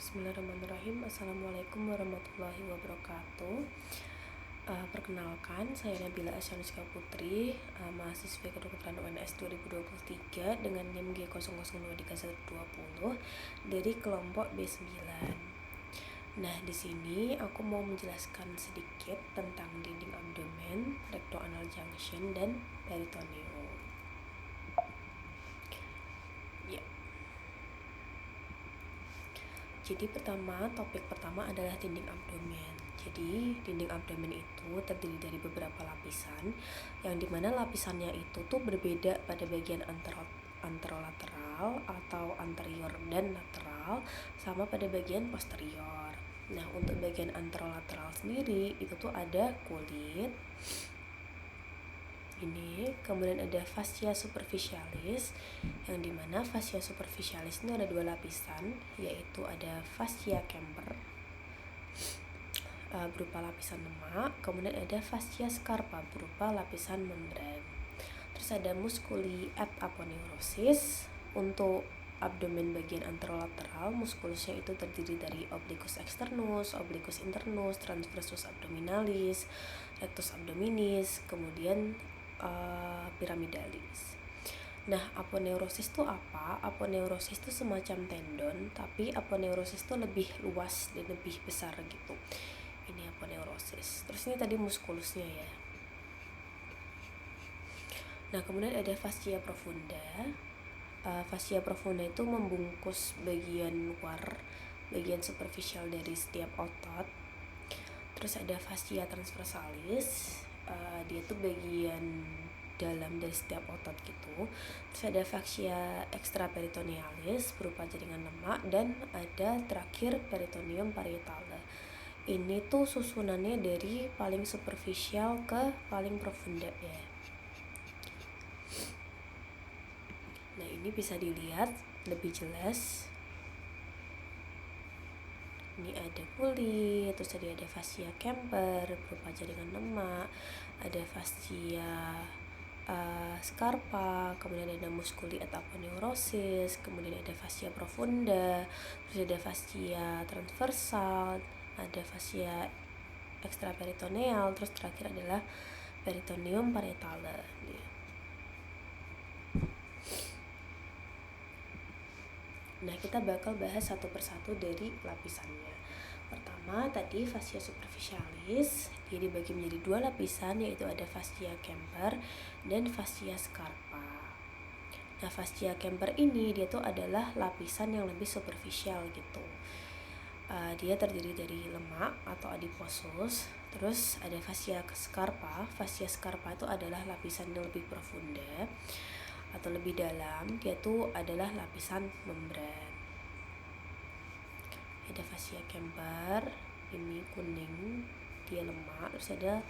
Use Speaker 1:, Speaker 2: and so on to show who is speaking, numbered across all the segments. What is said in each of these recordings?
Speaker 1: Bismillahirrahmanirrahim. Assalamualaikum warahmatullahi wabarakatuh. Perkenalkan, saya Nabila Asyanuska Putri, mahasiswa kedokteran UNS 2023 dengan NIM G002320 dari kelompok B9. Nah, di sini aku mau menjelaskan sedikit tentang dinding abdomen, rectoanal junction, dan peritoneum. Ya. Jadi topik pertama adalah dinding abdomen. Jadi dinding abdomen itu terdiri dari beberapa lapisan, yang dimana lapisannya itu tuh berbeda pada bagian anterolateral atau anterior dan lateral, sama pada bagian posterior. Nah, untuk bagian anterolateral sendiri itu tuh ada kulit ini, kemudian ada fascia superficialis, yang dimana fascia superficialis ini ada dua lapisan, yaitu ada fascia camper berupa lapisan lemak, kemudian ada fascia scarpa berupa lapisan membran. Terus ada musculi et aponeurosis. Untuk abdomen bagian anterolateral, muskulusnya itu terdiri dari obliquus externus, obliquus internus, transversus abdominalis, rectus abdominis, kemudian piramidalis. Nah, aponeurosis itu apa? Aponeurosis itu semacam tendon, tapi aponeurosis itu lebih luas dan lebih besar gitu. Ini aponeurosis. Terus ini tadi muskulusnya ya. Nah, kemudian ada fascia profunda. Fascia profunda itu membungkus bagian luar, bagian superficial dari setiap otot. Terus ada fascia transversalis, dia tuh bagian dalam dari setiap otot gitu. Terus ada fascia extraperitonealis berupa jaringan lemak, dan ada terakhir peritoneum parietale. Ini tuh susunannya dari paling superficial ke paling profunda ya. Nah, ini bisa dilihat lebih jelas. Ini ada kulit, terus tadi ada fascia camper berupa jaringan lemak, ada fascia scarpa, kemudian ada musculi et aponeurosis, kemudian ada fascia profunda, terus ada fascia transversal, ada fascia extraperitoneal, terus terakhir adalah peritoneum parietale. Nah, kita bakal bahas satu persatu dari lapisannya. Pertama, tadi fascia superficialis, dia dibagi menjadi dua lapisan, yaitu ada fascia camper dan fascia scarpa. Nah, fascia camper ini dia tuh adalah lapisan yang lebih superficial gitu. Dia terdiri dari lemak atau adiposus. Terus ada fascia scarpa. Fascia scarpa itu adalah lapisan yang lebih profunda atau lebih dalam, dia tuh adalah lapisan membran. Ada fascia camper, ini kuning, dia lemak. Terus ada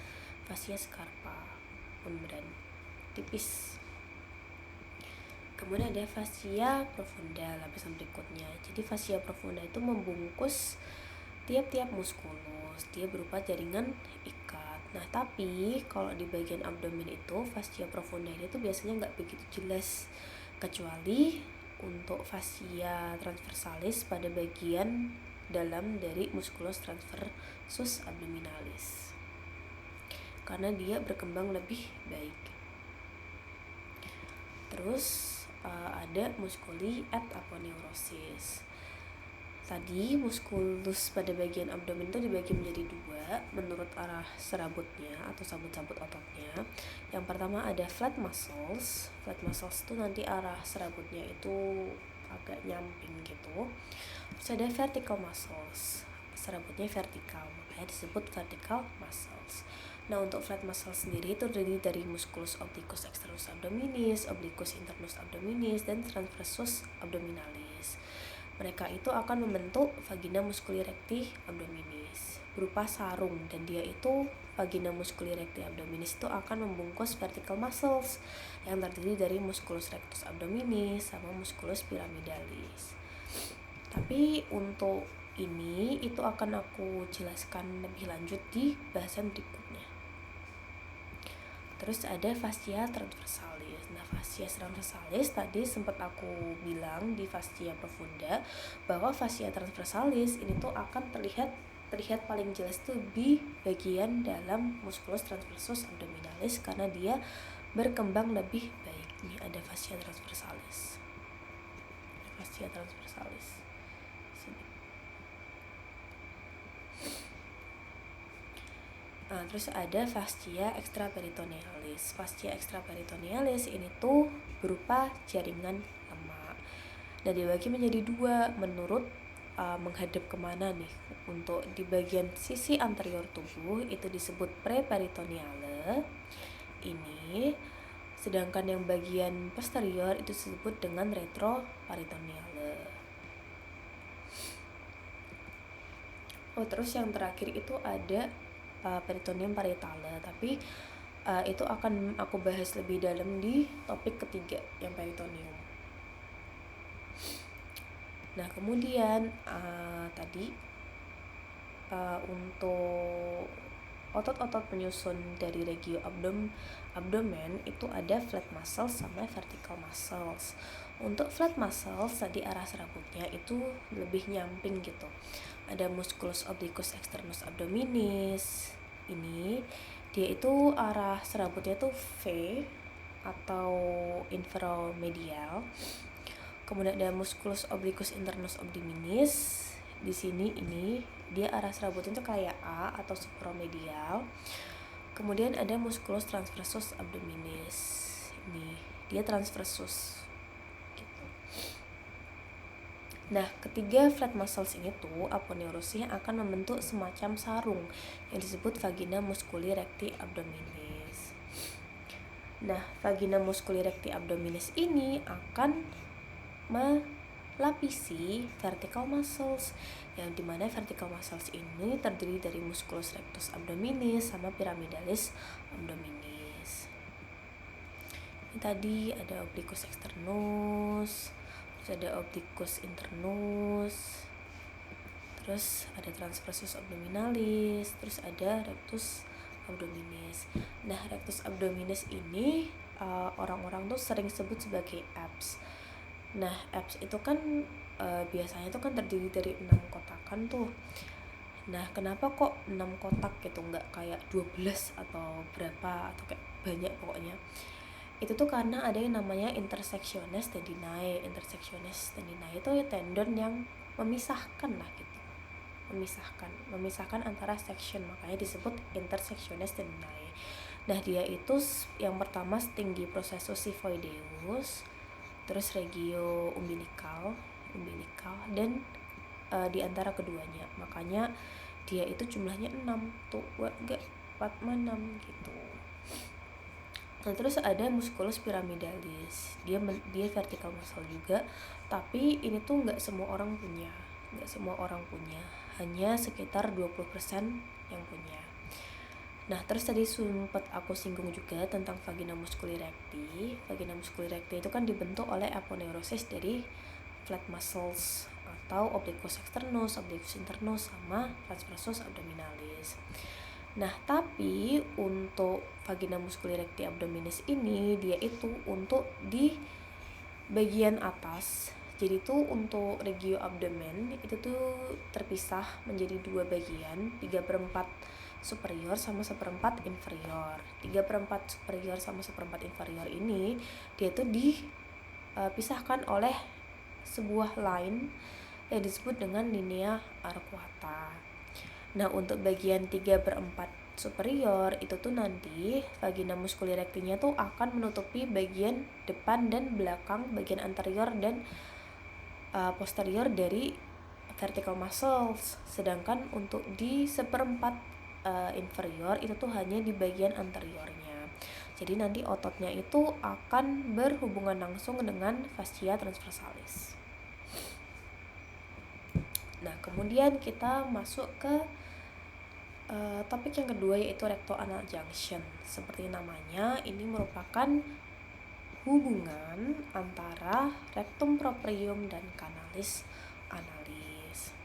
Speaker 1: fascia scarpa, membran, tipis. Kemudian ada fascia profunda, lapisan berikutnya. Jadi fascia profunda itu membungkus tiap-tiap muskulus, dia berupa jaringan ikat. Nah, tapi kalau di bagian abdomen itu fascia profunda ini tuh biasanya nggak begitu jelas, kecuali untuk fascia transversalis pada bagian dalam dari musculus transversus abdominalis, karena dia berkembang lebih baik. Terus ada musculi et aponeurosis. Tadi muskulus pada bagian abdomen itu dibagi menjadi dua menurut arah serabutnya atau sabut-sabut ototnya. Yang pertama ada flat muscles. Flat muscles itu nanti arah serabutnya itu agak nyamping gitu. Terus ada vertical muscles. Serabutnya vertikal, makanya disebut vertical muscles. Nah, untuk flat muscle sendiri itu terdiri dari musculus obliquus externus abdominis, obliquus internus abdominis, dan transversus abdominalis. Mereka itu akan membentuk vagina musculi recti abdominis berupa sarung, dan dia itu vagina musculi recti abdominis itu akan membungkus vertical muscles yang terdiri dari musculus rectus abdominis sama musculus piramidalis. Tapi untuk ini itu akan aku jelaskan lebih lanjut di bahasan berikutnya. Terus ada fascia transversalis. Nah, fascia transversalis tadi sempat aku bilang di fascia profunda bahwa fascia transversalis ini tuh akan terlihat paling jelas tuh di bagian dalam musculus transversus abdominalis karena dia berkembang lebih baik. Ini ada fascia transversalis. Fascia transversalis. Nah, terus ada fascia extraperitonealis. Fascia extraperitonealis ini tuh berupa jaringan lemak. Dan dibagi menjadi dua menurut menghadap kemana nih. Untuk di bagian sisi anterior tubuh itu disebut preperitoneale. Ini sedangkan yang bagian posterior itu disebut dengan retroperitoneale. Oh, terus yang terakhir itu ada peritoneum parietale, tapi itu akan aku bahas lebih dalam di topik ketiga yang peritoneum. Nah, kemudian tadi untuk otot-otot penyusun dari regio abdomen itu ada flat muscles sama vertical muscles. Untuk flat muscles tadi arah serabutnya itu lebih nyamping gitu. Ada musculus obliquus externus abdominis. Ini dia itu arah serabutnya tuh V atau inferomedial. Kemudian ada musculus obliquus internus abdominis. Di sini ini dia arah serabutnya tuh kayak A atau supromedial. Kemudian ada musculus transversus abdominis. Ini dia transversus. Nah, ketiga flat muscles ini tuh aponeurosnya akan membentuk semacam sarung yang disebut vagina musculi recti abdominis. Nah, vagina musculi recti abdominis ini akan melapisi vertical muscles, yang dimana vertical muscles ini terdiri dari musculus rectus abdominis sama pyramidalis abdominis. Ini tadi ada obliquus externus, ada obliquus internus, terus ada transversus abdominalis, terus ada rectus abdominis. Nah, rectus abdominis ini orang-orang tuh sering sebut sebagai abs. Nah, abs itu kan biasanya tuh kan terdiri dari 6 kotakan tuh. Nah, kenapa kok 6 kotak gitu, nggak kayak 12 atau berapa atau kayak banyak pokoknya. Itu tuh karena ada yang namanya intersectiones tendinae. Intersectiones tendinae itu tendon yang memisahkan lah gitu. Memisahkan antara section, makanya disebut intersectiones tendinae. Nah, dia itu yang pertama stinggi processus xiphoideus, terus regio umbilical dan di antara keduanya. Makanya dia itu jumlahnya 6 tuh, enggak 4 6 gitu. Nah, terus ada musculus pyramidalis. Dia vertical muscle juga, tapi ini tuh nggak semua orang punya. Hanya sekitar 20% yang punya. Nah, terus tadi sempat aku singgung juga tentang vagina musculi recti. Vagina musculi recti itu kan dibentuk oleh aponeurosis dari flat muscles atau obliquus externus, obliquus internus sama transversus abdominalis. Nah, tapi untuk vagina musculi recti abdominis ini dia itu untuk di bagian atas. Jadi tuh untuk regio abdomen itu tuh terpisah menjadi 2 bagian, 3/4 superior sama 1/4 inferior. 3/4 superior sama 1/4 inferior ini dia tuh dipisahkan oleh sebuah line yang disebut dengan linea arcuata. Nah, untuk bagian 3/4 superior itu tuh nanti vagina musculi rectinya tuh akan menutupi bagian depan dan belakang, bagian anterior dan posterior dari vertical muscles. Sedangkan untuk di 1/4 inferior itu tuh hanya di bagian anteriornya. Jadi nanti ototnya itu akan berhubungan langsung dengan fascia transversalis. Nah, kemudian kita masuk ke topik yang kedua, yaitu recto-anal junction. Seperti namanya, ini merupakan hubungan antara rectum proprium dan canalis analis.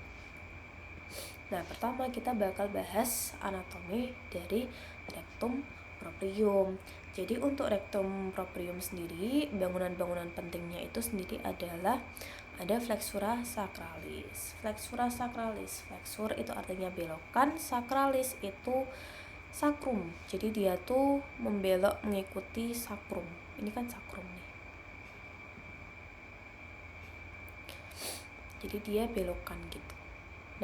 Speaker 1: Nah, pertama kita bakal bahas anatomi dari rectum proprium. Jadi untuk rectum proprium sendiri, bangunan-bangunan pentingnya itu sendiri adalah ada flexura sacralis. Flexura sacralis, flexur itu artinya belokan, sacralis itu sacrum. Jadi dia tuh membelok mengikuti sacrum. Ini kan sacrum nih. Jadi dia belokan gitu.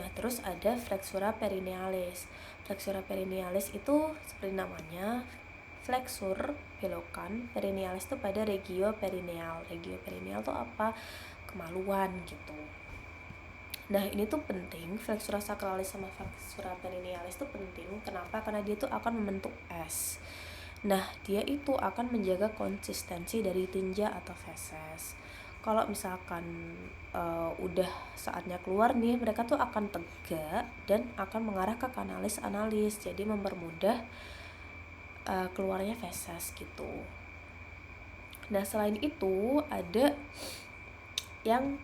Speaker 1: Nah, terus ada flexura perinealis. Flexura perinealis itu seperti namanya, flexur belokan, perinealis itu pada regio perineal. Regio perineal itu apa? Kemaluan gitu. Nah, ini tuh penting, flexura sacralis sama flexura perinealis itu penting. Kenapa? Karena dia tuh akan membentuk S. Nah, dia itu akan menjaga konsistensi dari tinja atau feses. Kalau misalkan udah saatnya keluar nih, mereka tuh akan tegak dan akan mengarah ke kanalis analis, jadi mempermudah keluarnya feses gitu. Nah, selain itu ada yang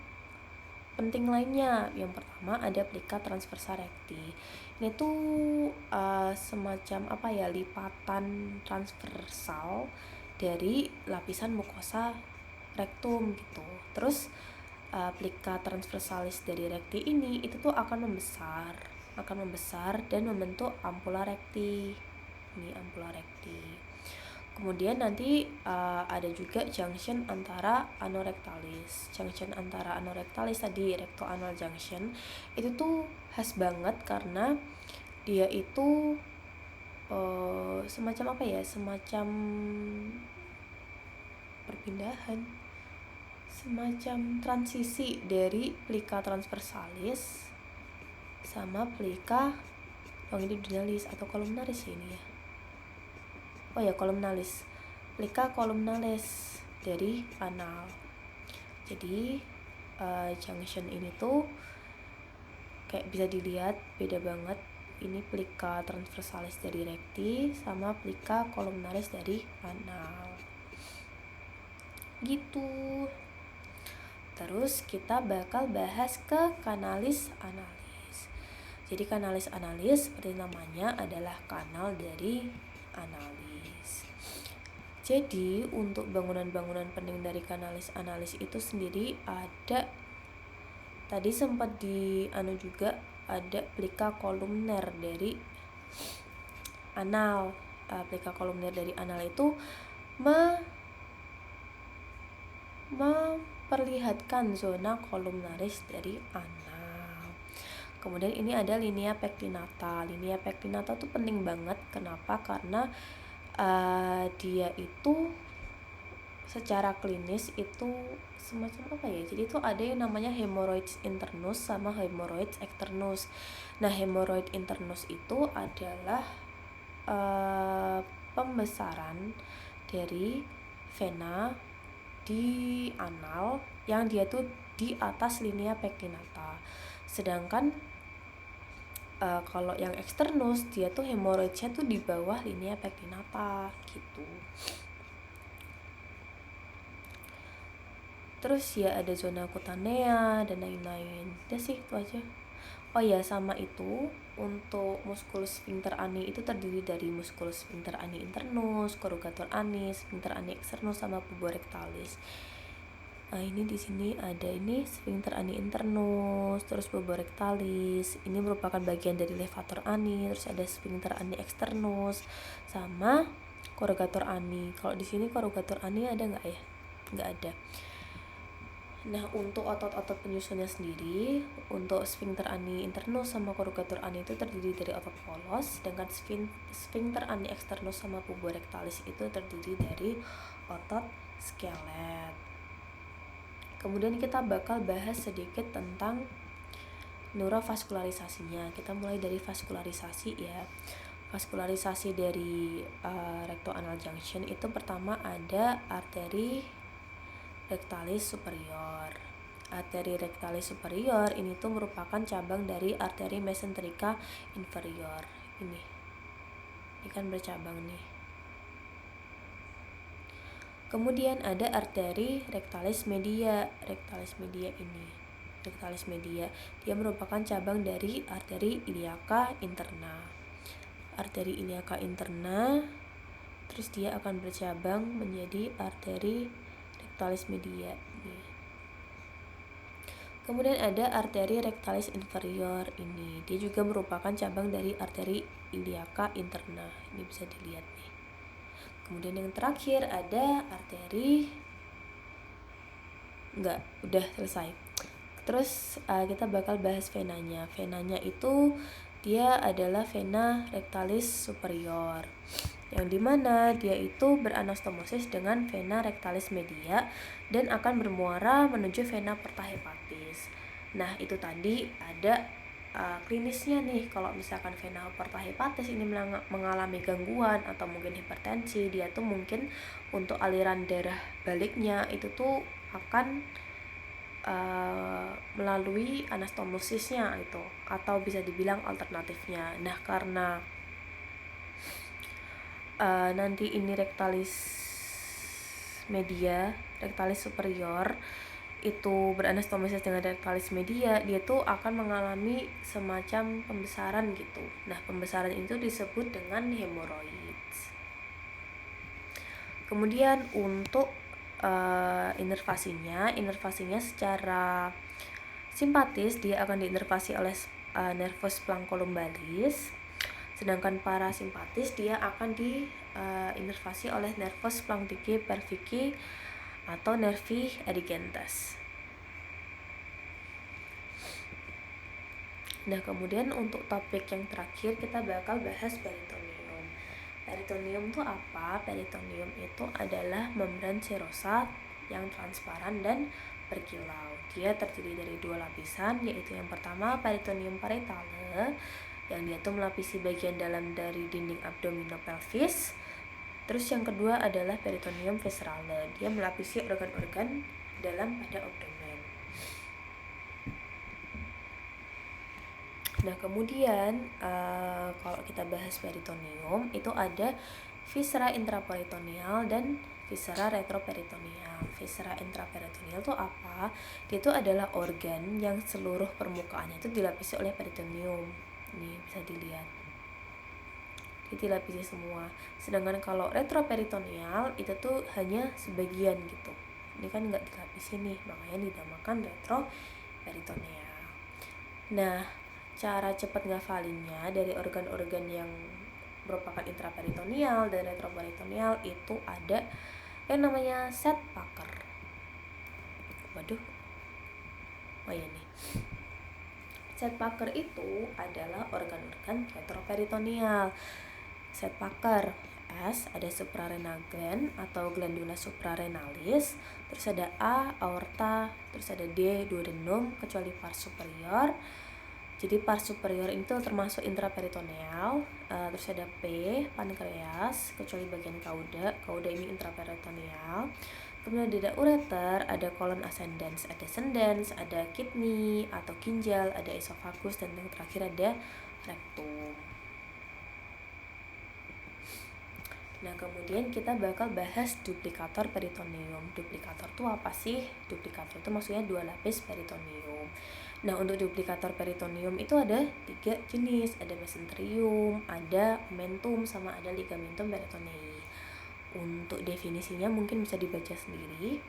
Speaker 1: penting lainnya. Yang pertama ada plica transversa recti. Ini tuh semacam lipatan transversal dari lapisan mukosa rektum gitu. Terus plica transversalis dari recti ini itu tuh akan membesar dan membentuk ampula recti. Ini ampula recti. Kemudian nanti ada juga junction antara anorectalis. Junction antara anorectalis tadi, recto-anal junction, itu tuh khas banget karena dia itu semacam semacam perpindahan, semacam transisi dari plica transversalis sama plica longitudinalis atau columnaris ini ya. Columnalis. Plica columnalis dari anal. Jadi junction ini tuh kayak bisa dilihat beda banget. Ini plica transversalis dari recti sama plica columnalis dari anal. Gitu. Terus kita bakal bahas ke kanalis analis. Jadi kanalis analis seperti namanya adalah kanal dari analis. Jadi untuk bangunan-bangunan penting dari kanalis analis itu sendiri ada, tadi sempat juga ada plica kolumner dari anal. Plica kolumner dari anal itu memperlihatkan zona kolumnaris dari anal. Kemudian ini ada linea pectinata. Linea pectinata tuh penting banget. Kenapa? Karena dia itu secara klinis itu semacam jadi itu ada yang namanya hemorrhoids internus sama hemorrhoids externus. Nah, hemorrhoid internus itu adalah pembesaran dari vena di anal yang dia tuh di atas linea pectinata. Sedangkan kalau yang eksternus dia tuh hemorrhoidnya tuh di bawah linea pectinata gitu. Terus ya ada zona kutanea dan lain-lain. Udah sih itu aja. Sama itu untuk musculus sphincter ani itu terdiri dari musculus sphincter ani internus, corrugator ani, sphincter ani externus sama puborectalis. Ini di sini ada ini sphincter ani internus, terus puborectalis. Ini merupakan bagian dari levator ani, terus ada sphincter ani externus sama corrugator ani. Kalau di sini corrugator ani ada nggak ya? Nggak ada. Nah, untuk otot-otot penyusunnya sendiri, untuk sphincter ani internus sama corrugator ani itu terdiri dari otot polos, sedangkan sphincter ani externus sama puborectalis itu terdiri dari otot skelet. Kemudian kita bakal bahas sedikit tentang neurovaskularisasinya. Kita mulai dari vaskularisasi ya. Vaskularisasi dari recto-anal junction itu pertama ada arteri rectalis superior. Arteri rectalis superior ini tuh merupakan cabang dari arteri mesenterica inferior. Ini kan bercabang nih. Kemudian ada arteri rectalis media. Rectalis media ini. Rectalis media dia merupakan cabang dari arteri iliaca interna. Arteri iliaca interna terus dia akan bercabang menjadi arteri rectalis media. Kemudian ada arteri rectalis inferior, ini dia juga merupakan cabang dari arteri iliaca interna, ini bisa dilihat nih. Kemudian yang terakhir ada arteri, udah selesai. Terus kita bakal bahas venanya. Venanya itu dia adalah vena rectalis superior, yang dimana dia itu beranastomosis dengan vena rectalis media dan akan bermuara menuju vena porta hepatis. Nah itu tadi ada klinisnya nih. Kalau misalkan vena porta hepatis ini mengalami gangguan atau mungkin hipertensi, dia tuh mungkin untuk aliran darah baliknya itu tuh akan melalui anastomosisnya itu, atau bisa dibilang alternatifnya. Nah karena nanti ini rectalis media, rectalis superior itu beranastomosis dengan rectalis media, dia tuh akan mengalami semacam pembesaran gitu. Nah pembesaran itu disebut dengan hemoroids. Kemudian untuk inervasinya secara simpatis dia akan diinervasi oleh nervus flancolumbalis, sedangkan parasimpatis dia akan diinervasi oleh nervus flankici cervici atau nervi erigentes. Nah kemudian untuk topik yang terakhir kita bakal bahas peritoneum. Peritoneum itu apa? Peritoneum itu adalah membran serosa yang transparan dan berkilau. Dia terdiri dari 2 lapisan, yaitu yang pertama peritoneum parietale, yang dia tuh melapisi bagian dalam dari dinding abdominopelvis. Terus yang kedua adalah peritoneum viscerale, dia melapisi organ-organ dalam pada abdomen. Nah kemudian kalau kita bahas peritoneum itu ada viscera intraperitoneal dan viscera retroperitoneal. Viscera intraperitoneal itu apa? Dia itu adalah organ yang seluruh permukaannya itu dilapisi oleh peritoneum. Ini bisa dilihat, dia dilapisi semua. Sedangkan kalau retroperitoneal itu tuh hanya sebagian gitu. Ini kan nggak dilapisi nih, makanya dinamakan retroperitoneal. Nah cara cepat ngafalinnya dari organ-organ yang merupakan intraperitoneal dan retroperitoneal itu ada yang namanya Sedgwicker. Oh ya nih, Sedgwicker itu adalah organ-organ retroperitoneal. Sedgwicker S ada suprarenal gland atau glandula suprarenalis, terus ada A aorta, terus ada D duodenum kecuali pars superior. Jadi pars superior itu termasuk intraperitoneal. Terus ada P pankreas kecuali bagian kauda ini intraperitoneal. Kemudian ada ureter, ada colon ascendens, ada descendens, ada kidney atau ginjal, ada esophagus, dan yang terakhir ada rectum. Nah kemudian kita bakal bahas duplikator peritoneum. Duplikator itu apa sih? Duplikator itu maksudnya 2 lapis peritoneum. Nah untuk duplikator peritoneum itu ada 3 jenis, ada mesenterium, ada omentum, sama ada ligamentum peritonei. Untuk definisinya mungkin bisa dibaca sendiri.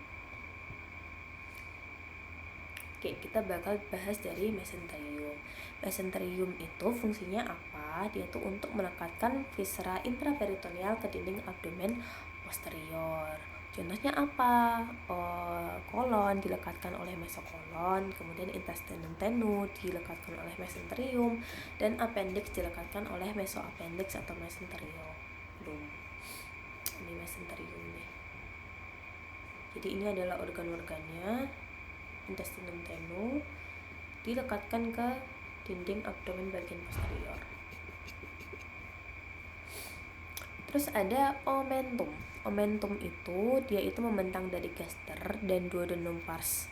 Speaker 1: Oke, kita bakal bahas dari mesenterium. Mesenterium itu fungsinya apa? Dia tuh untuk melekatkan viscera intraperitoneal ke dinding abdomen posterior. Contohnya apa? Kolon dilekatkan oleh mesokolon, kemudian intestinum tenue dilekatkan oleh mesenterium, dan appendix dilekatkan oleh mesoappendix atau mesenterium. Ini mesenterium nih. Jadi ini adalah organ-organnya. Intestinum tenue dilekatkan ke dinding abdomen bagian posterior. Terus ada omentum. Omentum itu dia itu membentang dari gaster dan duodenum pars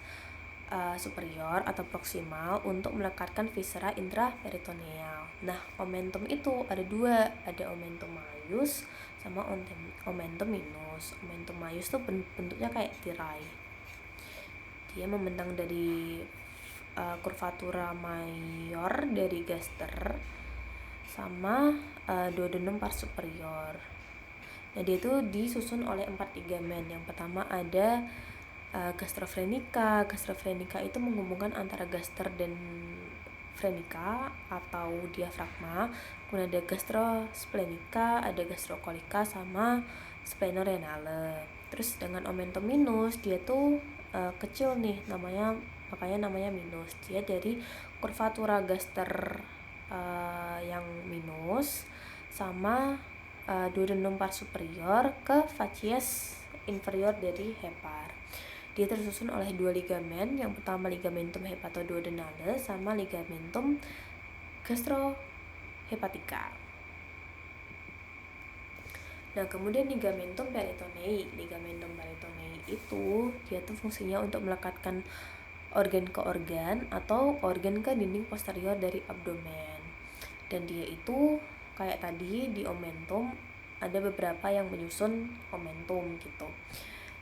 Speaker 1: superior atau proksimal untuk melekatkan viscera intraperitoneal. Nah, omentum itu ada 2, ada omentum maius sama omentum minus. Omentum maius tuh bentuknya kayak tirai. Dia membentang dari curvatura mayor dari gaster sama duodenum pars superior. Nah, dia itu disusun oleh 4 ligamen. Yang pertama ada gastrofrenica. Gastrofrenica itu menghubungkan antara gaster dan frenica atau diafragma. Kemudian ada gastrosplenica, ada gastrokolika, sama splenorenale. Terus dengan omentum minus, dia tuh kecil nih, makanya namanya minus. Dia dari kurvatura gaster yang minus sama duodenum part superior ke facies inferior dari hepar. Dia tersusun oleh 2 ligamen. Yang pertama ligamentum hepatoduodenale sama ligamentum gastrohepatica. Nah, kemudian ligamentum peritonei. Ligamentum peritonei itu dia tuh fungsinya untuk melekatkan organ ke organ atau organ ke dinding posterior dari abdomen. Dan dia itu kayak tadi di omentum ada beberapa yang menyusun omentum gitu.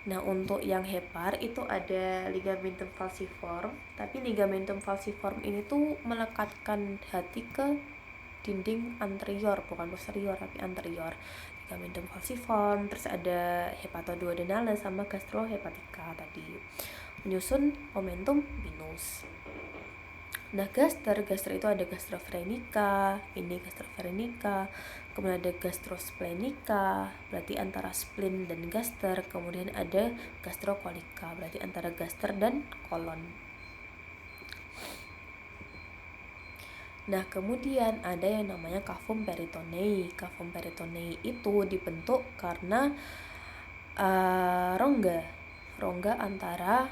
Speaker 1: Nah, untuk yang hepar itu ada ligamentum falciform, tapi ligamentum falciform ini tuh melekatkan hati ke dinding anterior, bukan posterior tapi anterior. Ligamentum falciform, terus ada hepatoduodenale sama gastrohepatica tadi menyusun omentum minus. Nah, gaster itu ada gastrofrenica, ini gastrofrenica, kemudian ada gastrosplenica, berarti antara spleen dan gaster, kemudian ada gastrokolika, berarti antara gaster dan kolon. Nah, kemudian ada yang namanya cavum peritonei. Cavum peritonei itu dibentuk karena rongga antara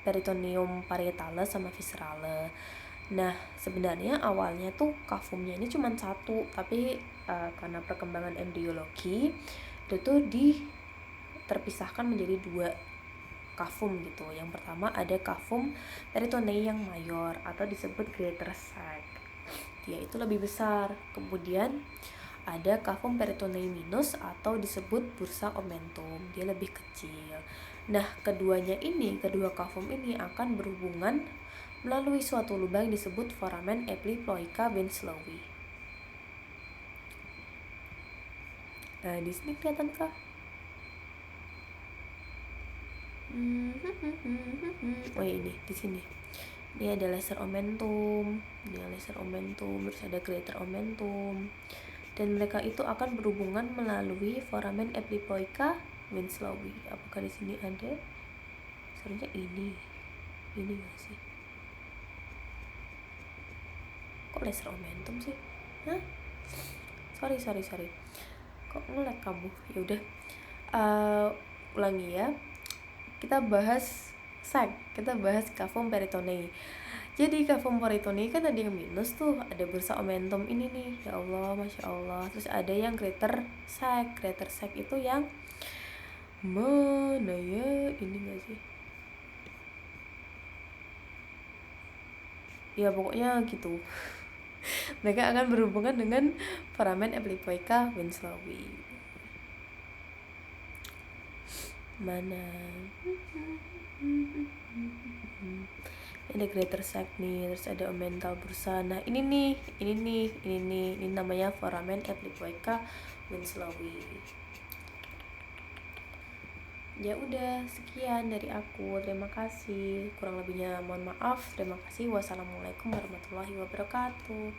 Speaker 1: peritoneum parietale sama viscerale. Nah, sebenarnya awalnya tuh cavumnya ini cuma satu, tapi karena perkembangan embriologi itu tuh terpisahkan menjadi 2 cavum gitu. Yang pertama ada cavum peritonei yang mayor atau disebut greater sac. Dia itu lebih besar. Kemudian ada cavum peritonei minus atau disebut bursa omentum. Dia lebih kecil. Nah, kedua cavum ini akan berhubungan melalui suatu lubang disebut foramen epiploica Winslowi. Nah, di sini kelihatan kah? Oh, ini di sini. Ini ada lesser omentum, terus ada greater omentum. Dan mereka itu akan berhubungan melalui foramen epiploica Winslowi. Apakah di sini ada? Sebenarnya ini nggak sih? Kok lesser omentum sih? Hah? Sorry. Kok nge-lag kamu? Ya udah. Ulangi ya. Kita bahas cavum peritonei. Jadi cavum peritonei kan ada yang minus tuh, ada bursa omentum ini nih. Ya Allah, Masya Allah. Terus ada yang greater sac itu yang mana ya? Ini gak sih? Ya pokoknya gitu. Mereka akan berhubungan dengan foramen epiploica Winslowi. Mana? Ada greater sac nih, terus ada omental bursa. Nah, ini namanya foramen epiploica Winslowi. Ya udah, sekian dari aku. Terima kasih. Kurang lebihnya mohon maaf. Terima kasih. Wassalamualaikum warahmatullahi wabarakatuh.